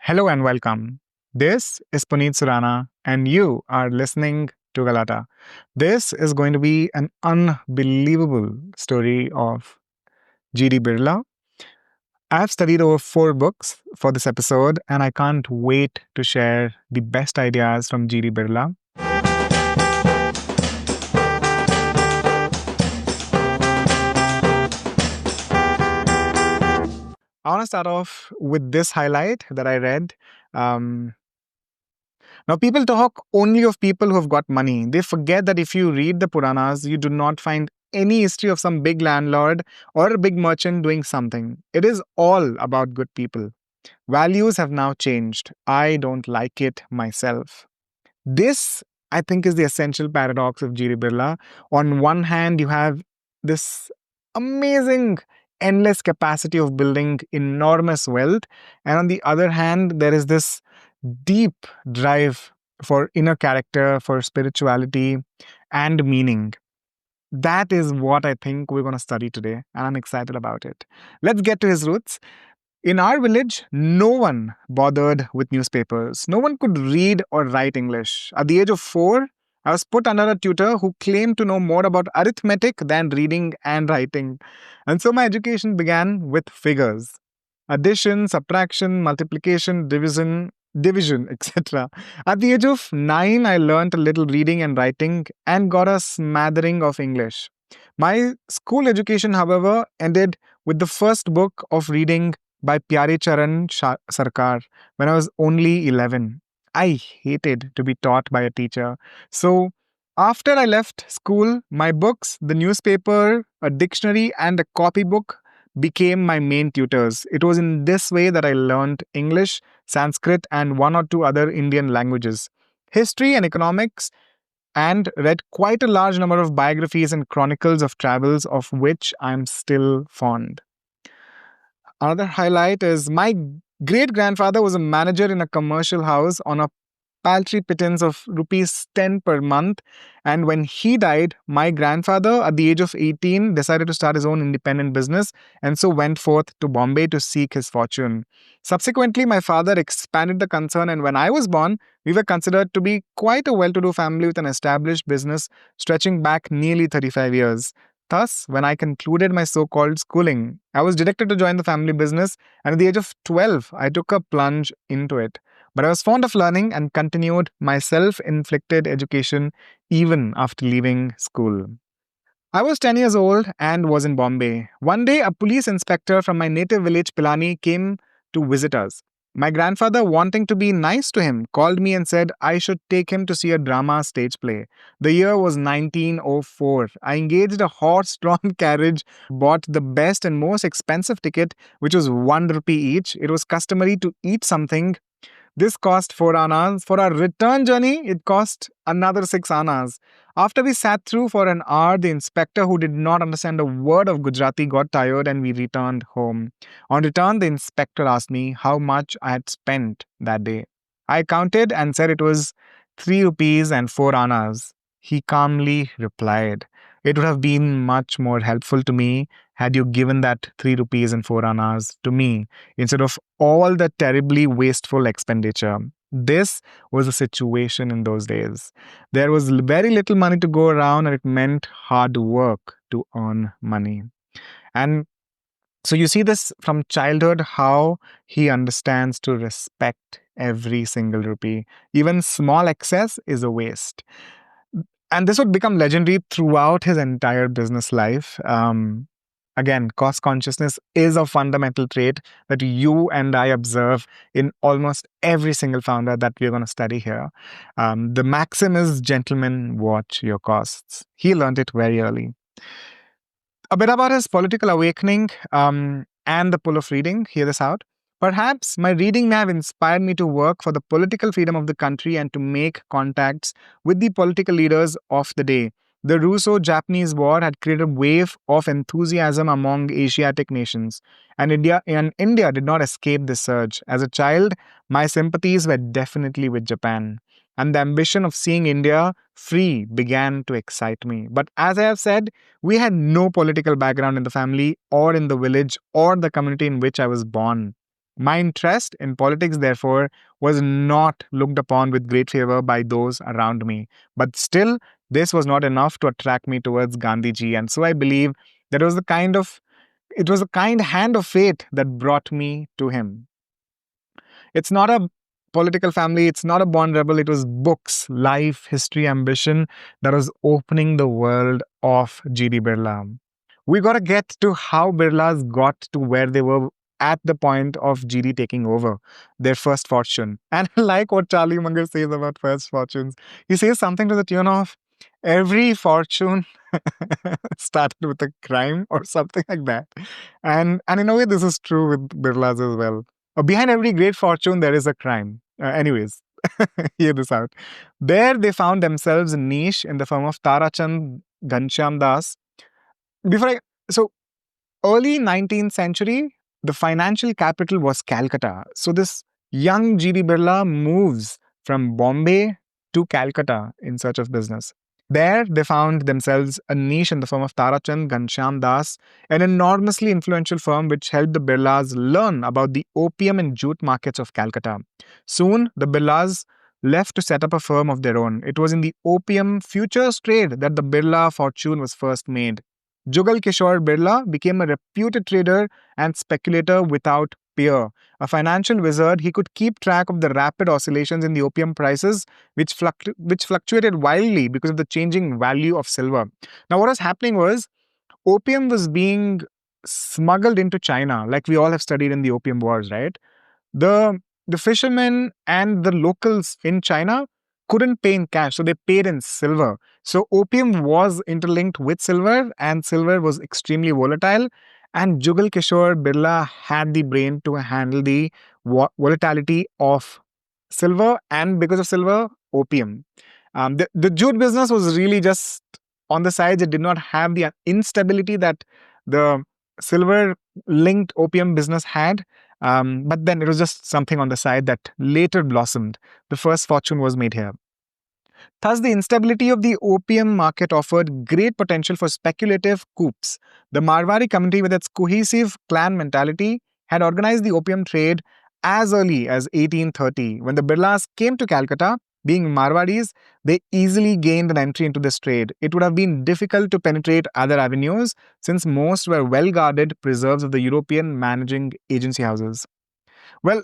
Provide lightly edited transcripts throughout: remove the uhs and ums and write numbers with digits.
Hello and welcome. This is Puneet Surana, and you are listening to Galata. This is going to be an unbelievable story of G.D. Birla. I've studied over 4 books for this episode, and I can't wait to share the best ideas from G.D. Birla. I want to start off with this highlight that I read. Um, Now, people talk only of people who have got money. They forget that if you read the Puranas, you do not find any history of some big landlord or a big merchant doing something. It is all about good people. Values have now changed. I don't like it myself. This, I think, is the essential paradox of G.D. Birla. On one hand, you have this amazing, endless capacity of building enormous wealth. And on the other hand, there is this deep drive for inner character, for spirituality, and meaning. That is what I think we're going to study today, and I'm excited about it. Let's get to his roots. In our village, no one bothered with newspapers. No one could read or write English. At the age of 4, I was put under a tutor who claimed to know more about arithmetic than reading and writing. And so my education began with figures: addition, subtraction, multiplication, division, etc. At the age of 9, I learned a little reading and writing and got a smattering of English. My school education, however, ended with the first book of reading by Pyare Charan Sarkar when I was only 11. I hated to be taught by a teacher. So, after I left school, my books, the newspaper, a dictionary, and a copybook became my main tutors. It was in this way that I learned English, Sanskrit, and one or two other Indian languages, history and economics, and read quite a large number of biographies and chronicles of travels, of which I'm still fond. Another highlight is my great grandfather was a manager in a commercial house on a paltry pittance of rupees 10 per month. And when he died, my grandfather, at the age of 18, decided to start his own independent business and so went forth to Bombay to seek his fortune. Subsequently, my father expanded the concern, and when I was born, we were considered to be quite a well to do family with an established business stretching back nearly 35 years. Thus, when I concluded my so called schooling, I was directed to join the family business, and at the age of 12, I took a plunge into it. But I was fond of learning and continued my self inflicted education even after leaving school. I was 10 years old and was in Bombay. One day, a police inspector from my native village, Pilani, came to visit us. My grandfather, wanting to be nice to him, called me and said I should take him to see a drama stage play. The year was 1904. I engaged a horse drawn carriage, bought the best and most expensive ticket, which was 1 rupee each. It was customary to eat something. This cost 4 annas. For our return journey, it cost another 6 annas. After we sat through for an hour, the inspector, who did not understand a word of Gujarati, got tired and we returned home. On return, the inspector asked me how much I had spent that day. I counted and said it was 3 rupees and 4 annas. He calmly replied, "It would have been much more helpful to me had you given that 3 rupees and 4 annas to me instead of all the terribly wasteful expenditure." This was the situation in those days. There was very little money to go around, and it meant hard work to earn money. And so you see this from childhood, how he understands to respect every single rupee. Even small excess is a waste. And this would become legendary throughout his entire business life. Again, cost consciousness is a fundamental trait that you and I observe in almost every single founder that we're going to study here. The maxim is, gentlemen, watch your costs. He learned it very early. A bit about his political awakening and the pull of reading. Hear this out. Perhaps my reading may have inspired me to work for the political freedom of the country and to make contacts with the political leaders of the day. The Russo-Japanese War had created a wave of enthusiasm among Asiatic nations, and India did not escape this surge. As a child, my sympathies were definitely with Japan, and the ambition of seeing India free began to excite me. But as I have said, we had no political background in the family or in the village or the community in which I was born. My interest in politics, therefore, was not looked upon with great favor by those around me. But still, this was not enough to attract me towards Gandhiji. And so I believe that it was a kind hand of fate that brought me to him. It's not a political family, it's not a born rebel, it was books, life, history, ambition that was opening the world of G.D. Birla. We got to get to how Birlas got to where they were at the point of GD taking over their first fortune. And I like what Charlie Munger says about first fortunes. He says something to the tune of every fortune started with a crime or something like that. And in a way, this is true with Birlas as well. Behind every great fortune, there is a crime. Anyways, hear this out. There, they found themselves a niche in the firm of Tarachand Ghanshyam Das. Before I, so early 19th century, the financial capital was Calcutta. So this young G.D. Birla moves from Bombay to Calcutta in search of business. There, they found themselves a niche in the firm of Tarachand Ghanshyam Das, an enormously influential firm which helped the Birlas learn about the opium and jute markets of Calcutta. Soon, the Birlas left to set up a firm of their own. It was in the opium futures trade that the Birla fortune was first made. Jugal Kishore Birla became a reputed trader and speculator without peer. A financial wizard, he could keep track of the rapid oscillations in the opium prices, which fluctuated wildly because of the changing value of silver. Now, what was happening was opium was being smuggled into China, like we all have studied in the opium wars, right? The the fishermen and the locals in China couldn't pay in cash, so they paid in silver. So opium was interlinked with silver, and silver was extremely volatile. And Jugal Kishore Birla had the brain to handle the volatility of silver, and because of silver, opium. The jute business was really just on the sides. It did not have the instability that the silver linked opium business had. But then it was just something on the side that later blossomed. The first fortune was made here. Thus, the instability of the opium market offered great potential for speculative coups. The Marwari community, with its cohesive clan mentality, had organized the opium trade as early as 1830. When the Birlas came to Calcutta, being Marwaris, they easily gained an entry into this trade. It would have been difficult to penetrate other avenues since most were well guarded preserves of the European managing agency houses. Well,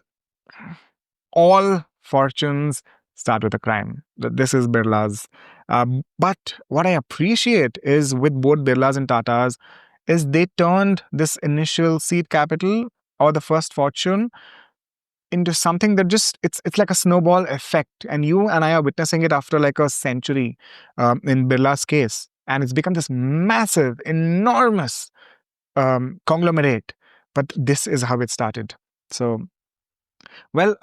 all fortunes start with a crime. This is Birla's. But what I appreciate is with both Birlas and Tatas is they turned this initial seed capital or the first fortune into something that just it's like a snowball effect, and you and I are witnessing it after like a century in Birla's case, and it's become this massive, enormous conglomerate. But this is how it started. So well,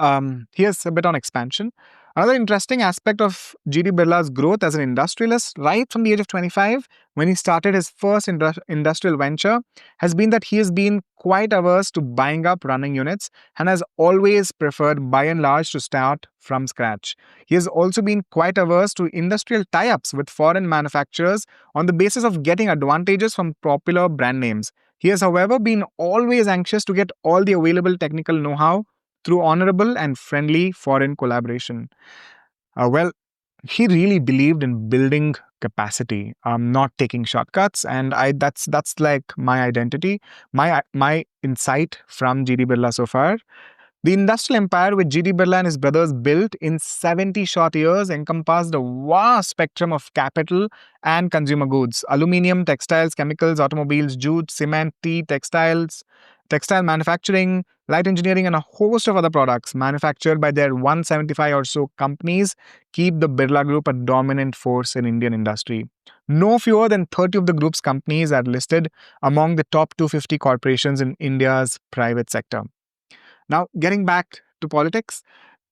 here's a bit on expansion. Another interesting aspect of G.D. Birla's growth as an industrialist, right from the age of 25, when he started his first industrial venture, has been that he has been quite averse to buying up running units and has always preferred, by and large, to start from scratch. He has also been quite averse to industrial tie ups with foreign manufacturers on the basis of getting advantages from popular brand names. He has, however, been always anxious to get all the available technical know how through honorable and friendly foreign collaboration. Well, he really believed in building capacity, not taking shortcuts, and I that's like my identity, my insight from GD Birla so far. The industrial empire which G.D. Birla and his brothers built in 70 short years encompassed a vast spectrum of capital and consumer goods: aluminium, textiles, chemicals, automobiles, jute, cement, tea, textile manufacturing, light engineering, and a host of other products manufactured by their 175 or so companies keep the Birla Group a dominant force in Indian industry. No fewer than 30 of the group's companies are listed among the top 250 corporations in India's private sector. Now, getting back to politics,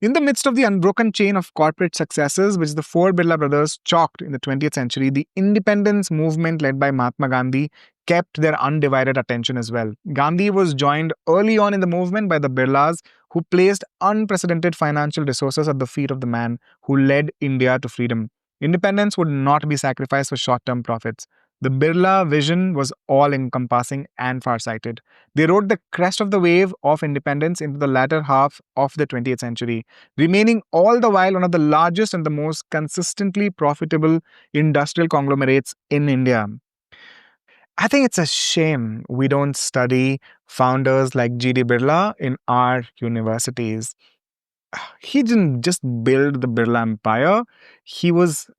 in the midst of the unbroken chain of corporate successes which the four Birla brothers chalked in the 20th century, the independence movement led by Mahatma Gandhi kept their undivided attention as well. Gandhi was joined early on in the movement by the Birlas, who placed unprecedented financial resources at the feet of the man who led India to freedom. Independence would not be sacrificed for short term profits. The Birla vision was all encompassing and farsighted. They rode the crest of the wave of independence into the latter half of the 20th century, remaining all the while one of the largest and the most consistently profitable industrial conglomerates in India. I think it's a shame we don't study founders like G.D. Birla in our universities. He didn't just build the Birla Empire, he was,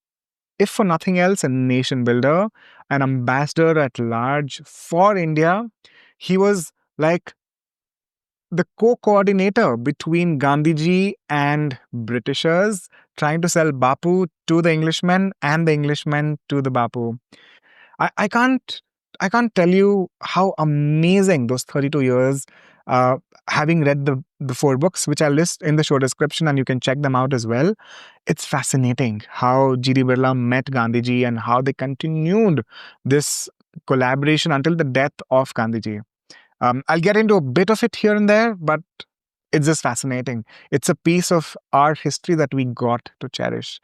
if for nothing else, a nation builder, an ambassador at large for India. He was like the co-coordinator between Gandhiji and Britishers, trying to sell Bapu to the Englishmen and the Englishmen to the Bapu. I can't tell you how amazing those 32 years. Uh, Having read the four books, which I list in the show description, and you can check them out as well. It's fascinating how G.D. Birla met Gandhiji and how they continued this collaboration until the death of Gandhiji. I'll get into a bit of it here and there, but it's just fascinating. It's a piece of our history that we got to cherish.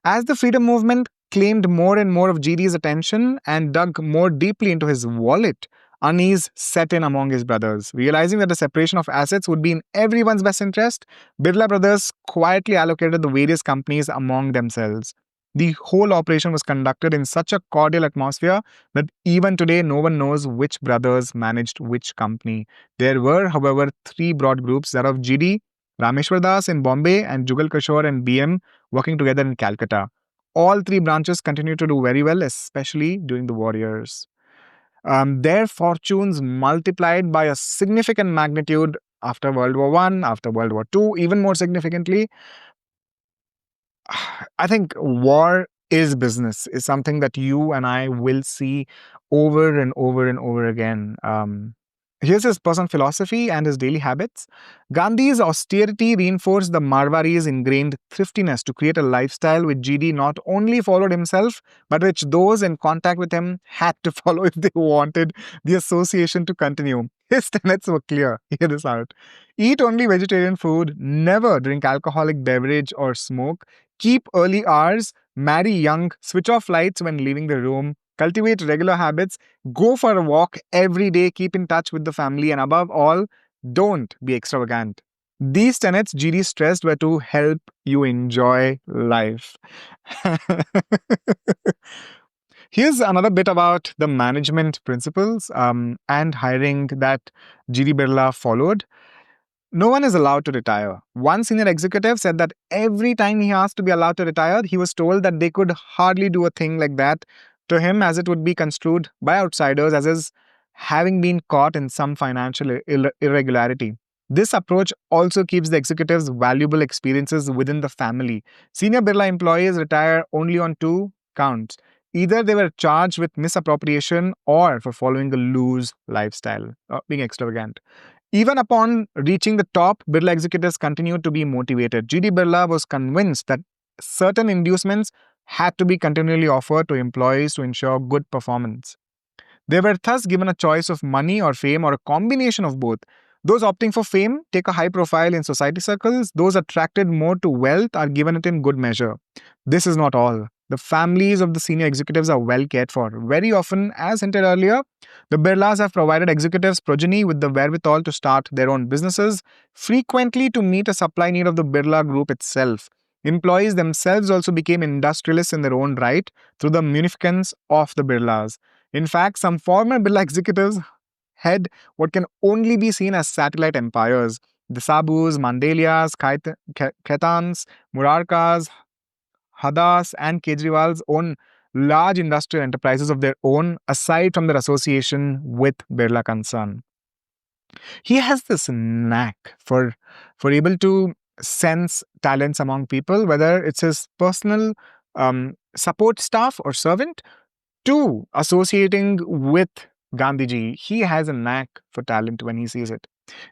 As the freedom movement claimed more and more of GD's attention and dug more deeply into his wallet, unease set in among his brothers. Realizing that the separation of assets would be in everyone's best interest, Birla brothers quietly allocated the various companies among themselves. The whole operation was conducted in such a cordial atmosphere that even today no one knows which brothers managed which company. There were, however, three broad groups, that of GD, Rameshwar Das in Bombay, and Jugal Kishore and BM working together in Calcutta. All three branches continued to do very well, especially during the war years. Their fortunes multiplied by a significant magnitude after World War One, after World War Two, even more significantly. I think war is business, is something that you and I will see over and over and over again. Here's his personal philosophy and his daily habits. Gandhi's austerity reinforced the Marwari's ingrained thriftiness to create a lifestyle which GD not only followed himself, but which those in contact with him had to follow if they wanted the association to continue. His tenets were clear. Hear this out. Eat only vegetarian food, never drink alcoholic beverage or smoke, keep early hours, marry young, switch off lights when leaving the room, cultivate regular habits, go for a walk every day, keep in touch with the family, and above all, don't be extravagant. These tenets GD stressed were to help you enjoy life. Here's another bit about the management principles and hiring that GD Birla followed. No one is allowed to retire. One senior executive said that every time he asked to be allowed to retire, he was told that they could hardly do a thing like that to him, as it would be construed by outsiders as his having been caught in some financial irregularity. This approach also keeps the executives' valuable experiences within the family. Senior Birla employees retire only on two counts. Either they were charged with misappropriation or for following a loose lifestyle, being extravagant. Even upon reaching the top, Birla executives continued to be motivated. G.D. Birla was convinced that certain inducements had to be continually offered to employees to ensure good performance. They were thus given a choice of money or fame or a combination of both. Those opting for fame take a high profile in society circles. Those attracted more to wealth are given it in good measure. This is not all. The families of the senior executives are well cared for. Very often, as hinted earlier, the Birlas have provided executives' progeny with the wherewithal to start their own businesses, frequently to meet a supply need of the Birla Group itself. Employees themselves also became industrialists in their own right through the munificence of the Birlas. In fact, some former Birla executives head what can only be seen as satellite empires. The Sabus, Mandelias, Khaitans, Murarkas, Hadas, and Kejriwal's own large industrial enterprises of their own, aside from their association with Birla Concern. He has this knack for able to sense talents among people, whether it's his personal support staff or servant, to associating with Gandhiji. He has a knack for talent when he sees it.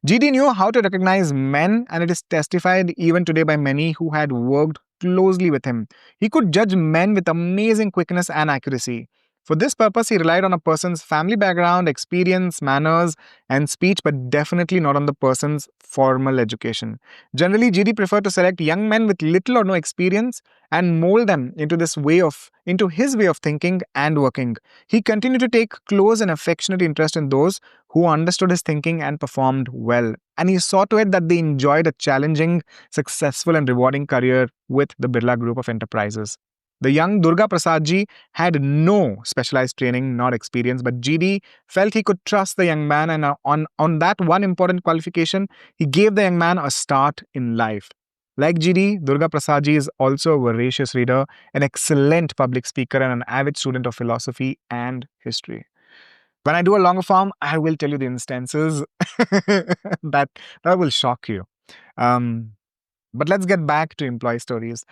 GD knew how to recognize men, and it is testified even today by many who had worked closely with him. He could judge men with amazing quickness and accuracy. For this purpose, he relied on a person's family background, experience, manners, and speech, but definitely not on the person's formal education. Generally, GD preferred to select young men with little or no experience and mold them into his way of thinking and working. He continued to take close and affectionate interest in those who understood his thinking and performed well. And he saw to it that they enjoyed a challenging, successful, and rewarding career with the Birla Group of enterprises. The young Durga Prasad ji had no specialized training nor experience, but GD felt he could trust the young man, and on that one important qualification, he gave the young man a start in life. Like GD, Durga Prasad ji is also a voracious reader, an excellent public speaker, and an avid student of philosophy and history. When I do a longer form, I will tell you the instances that will shock you. Um, but let's get back to employee stories.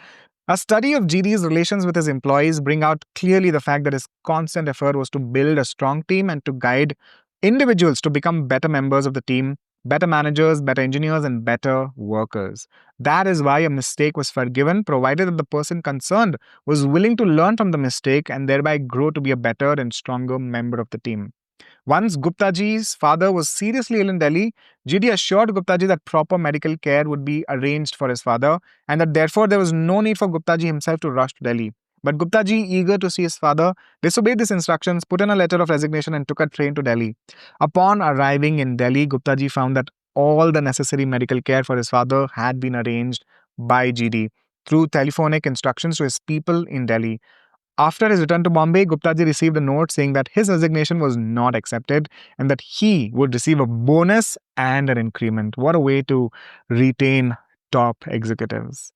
A study of GD's relations with his employees bring out clearly the fact that his constant effort was to build a strong team and to guide individuals to become better members of the team, better managers, better engineers, and better workers. That is why a mistake was forgiven, provided that the person concerned was willing to learn from the mistake and thereby grow to be a better and stronger member of the team. Once Gupta ji's father was seriously ill in Delhi, GD assured Gupta ji that proper medical care would be arranged for his father and that therefore there was no need for Gupta ji himself to rush to Delhi. But Gupta ji, eager to see his father, disobeyed these instructions, put in a letter of resignation, and took a train to Delhi. Upon arriving in Delhi, Gupta ji found that all the necessary medical care for his father had been arranged by GD through telephonic instructions to his people in Delhi. After his return to Bombay, Gupta ji received a note saying that his resignation was not accepted and that he would receive a bonus and an increment. What a way to retain top executives.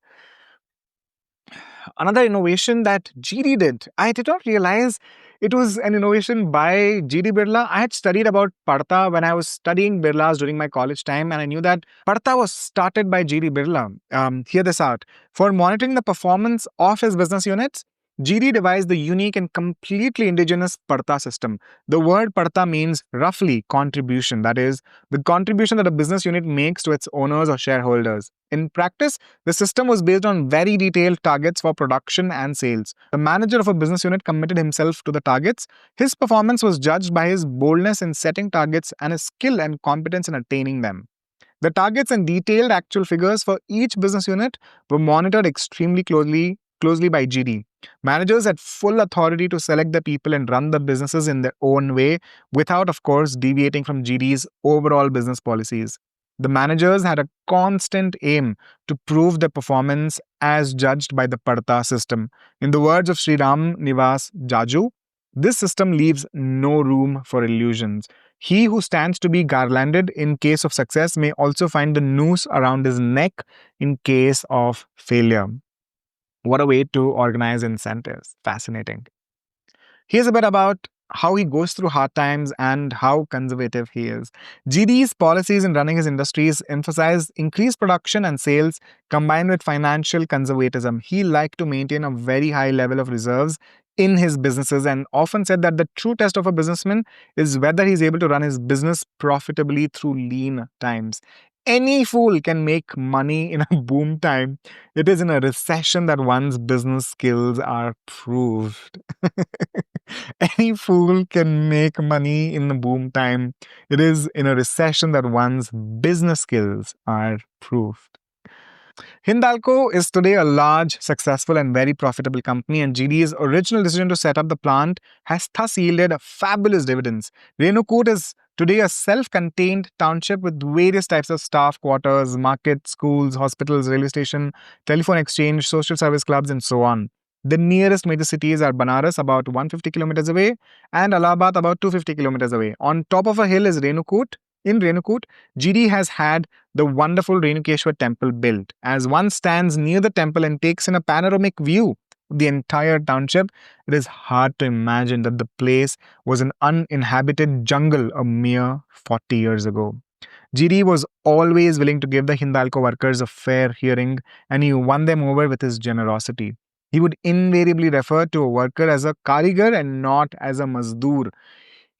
Another innovation that GD did, I did not realize it was an innovation by GD Birla. I had studied about Parta when I was studying Birlas during my college time, and I knew that Parta was started by GD Birla. Hear this out. For monitoring the performance of his business units, GD devised the unique and completely indigenous Parta system. The word Parta means roughly contribution, that is, the contribution that a business unit makes to its owners or shareholders. In practice, the system was based on very detailed targets for production and sales. The manager of a business unit committed himself to the targets. His performance was judged by his boldness in setting targets and his skill and competence in attaining them. The targets and detailed actual figures for each business unit were monitored extremely closely by GD. Managers had full authority to select the people and run the businesses in their own way without, of course, deviating from GD's overall business policies. The managers had a constant aim to prove their performance as judged by the Parta system. In the words of Sri Ram Nivas Jaju, this system leaves no room for illusions. He who stands to be garlanded in case of success may also find the noose around his neck in case of failure. What a way to organize incentives. Fascinating. Here's a bit about how he goes through hard times and how conservative he is. GD's policies in running his industries emphasize increased production and sales combined with financial conservatism. He liked to maintain a very high level of reserves in his businesses and often said that the true test of a businessman is whether he's able to run his business profitably through lean times. Any fool can make money in a boom time. It is in a recession that one's business skills are proved. Any fool can make money in the boom time. It is in a recession that one's business skills are proved. Hindalco is today a large, successful, and very profitable company, and GD's original decision to set up the plant has thus yielded fabulous dividends. Renukut is today a self-contained township with various types of staff quarters, markets, schools, hospitals, railway station, telephone exchange, social service clubs, and so on. The nearest major cities are Banaras, about 150 kilometers away, and Allahabad, about 250 kilometers away. On top of a hill is Renukut. In Renukut, GD has had the wonderful Renukeshwar temple built. As one stands near the temple and takes in a panoramic view of the entire township, it is hard to imagine that the place was an uninhabited jungle a mere 40 years ago. GD was always willing to give the Hindalco workers a fair hearing, and he won them over with his generosity. He would invariably refer to a worker as a karigar and not as a mazdoor.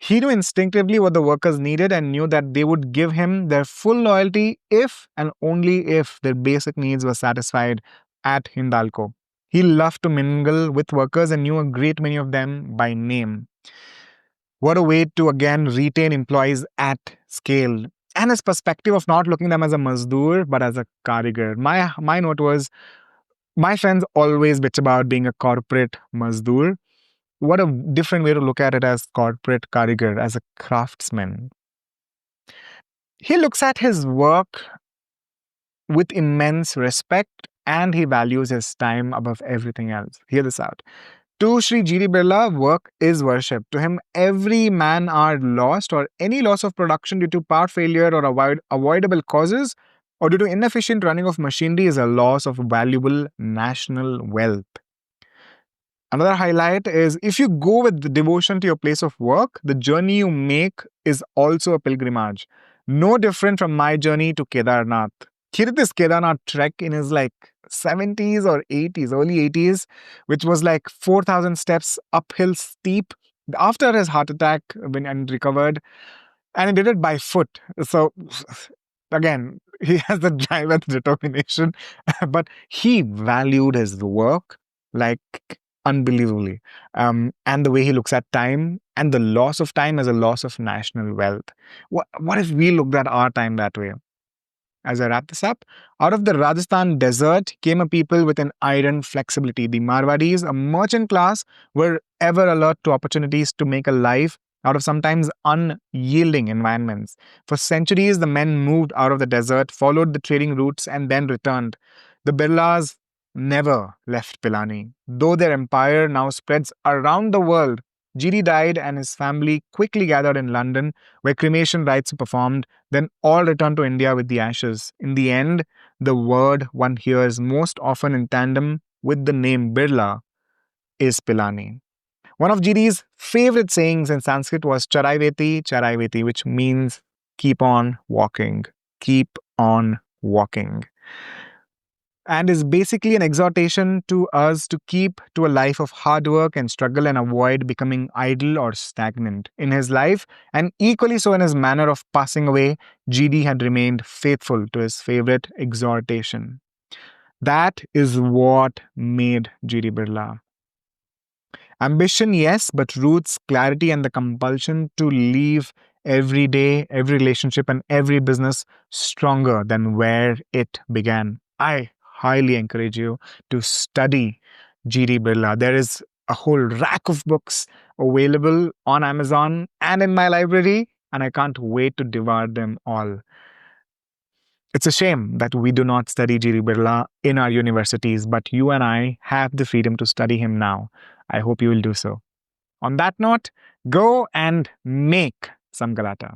He knew instinctively what the workers needed and knew that they would give him their full loyalty if and only if their basic needs were satisfied at Hindalco. He loved to mingle with workers and knew a great many of them by name. What a way to again retain employees at scale. And his perspective of not looking them as a mazdoor, but as a karigar. My note was, my friends always bitch about being a corporate mazdoor. What a different way to look at it as corporate karigar, as a craftsman. He looks at his work with immense respect and he values his time above everything else. Hear this out. To Sri G.D. Birla, work is worship. To him, every man hour lost or any loss of production due to part failure or avoidable causes or due to inefficient running of machinery is a loss of valuable national wealth. Another highlight is if you go with the devotion to your place of work, the journey you make is also a pilgrimage. No different from my journey to Kedarnath. He did this Kedarnath trek in his like 70s or 80s, early 80s, which was like 4,000 steps uphill steep after his heart attack when and recovered. And he did it by foot. So again, he has the drive and determination, but he valued his work like unbelievably. And the way he looks at time and the loss of time as a loss of national wealth. What if we looked at our time that way? As I wrap this up, out of the Rajasthan desert came a people with an iron flexibility. The Marwadis, a merchant class, were ever alert to opportunities to make a life out of sometimes unyielding environments. For centuries, the men moved out of the desert, followed the trading routes, and then returned. The Birlas never left Pilani. Though their empire now spreads around the world, GD died and his family quickly gathered in London, where cremation rites were performed, then all returned to India with the ashes. In the end, the word one hears most often in tandem with the name Birla is Pilani. One of GD's favorite sayings in Sanskrit was Charaiveti, Charaiveti, which means keep on walking, keep on walking, and is basically an exhortation to us to keep to a life of hard work and struggle and avoid becoming idle or stagnant. In his life, and equally so in his manner of passing away, GD had remained faithful to his favorite exhortation. That is what made GD Birla. Ambition, yes, but roots, clarity, and the compulsion to leave every day, every relationship, and every business stronger than where it began. I highly encourage you to study G.D. Birla. There is a whole rack of books available on Amazon and in my library, and I can't wait to devour them all. It's a shame that we do not study G.D. Birla in our universities, but you and I have the freedom to study him now. I hope you will do so. On that note, go and make some Galata.